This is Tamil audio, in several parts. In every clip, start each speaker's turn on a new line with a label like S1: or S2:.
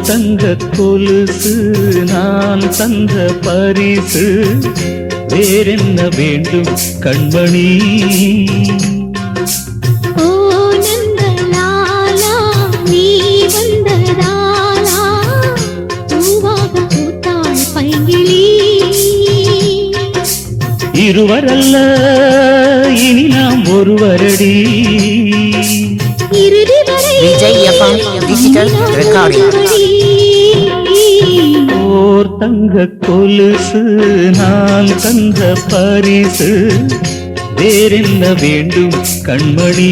S1: தங்க கொலுசு நான் தந்த பரிசு வேறென்ன வேண்டும் கண்மணி. இருவரல்ல இனி நாம் ஒருவரடி.
S2: Vijay FM digital recording.
S1: ஓர் தங்க கொலுசு நான் தந்த பரிசு வேறென்ன வேண்டும் கண்மணி.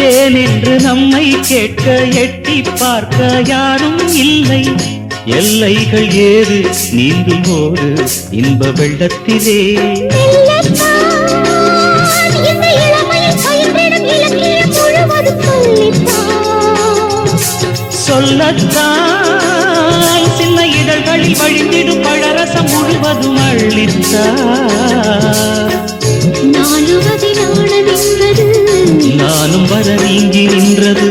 S1: ஏன் என்று நம்மை கேட்க எட்டி பார்க்க யாரும் இல்லை. எல்லைகள் ஏது நீந்தும் போது இன்ப வெள்ளத்திலே. சொல்லத்தான் சின்ன இதழ்களில் வழிந்திடும் பழரசம் முழுவதும் அள்ளித்தார். நானும் வர நீங்கி நின்றது.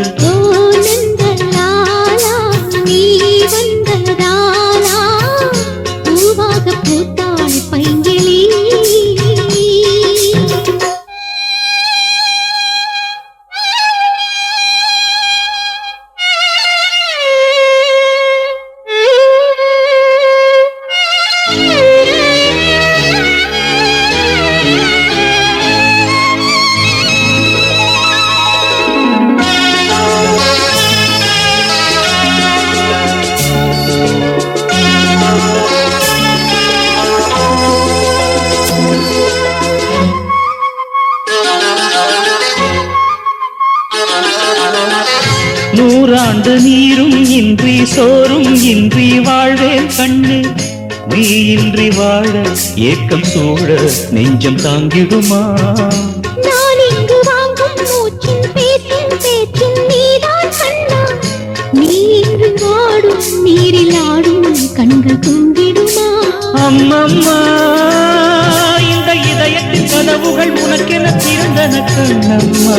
S1: நூறாண்டு நீரும் இன்றி சோறும் இன்றி வாழ்வேன் கண்ணு. நீ இன்றி வாழ ஏக்கம் சூழ நெஞ்சம் தாங்கிடுமா?
S3: நான் இங்கு வாங்கும் மூச்சின் பேச்சின் பேச்சின் நீதான் கண்ணா. நீ இங்கு வாடும் நீரில் ஆடும் கண்கள் தூங்கிடுமா?
S1: அம்மம்மா இந்த இதயத்தின் கதவுகள் உனக்கென திறந்தன கண்ணம்மா.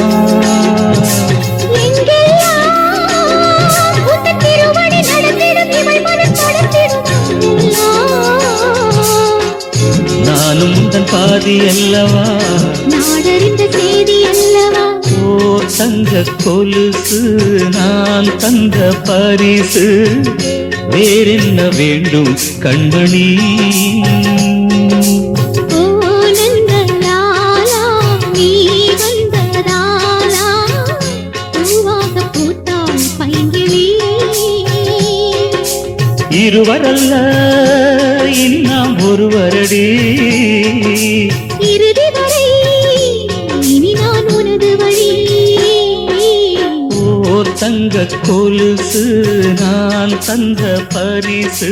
S1: நானும் உந்தன் பாதி அல்லவா,
S3: நாடறிந்த செய்தி அல்லவா.
S1: ஓர் தங்க கொலுசு நான் தந்த பரிசு வேறென்ன வேண்டும் கண்மணி. இருவரல்ல இனி நாம் ஒருவரடி.
S3: இறுதி வரை இனி நான் உனது வழி.
S1: ஓர் தங்க கொலுசு நான் தந்த பரிசு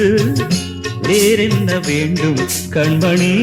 S1: வேறென்ன வேண்டும் கண்மணி.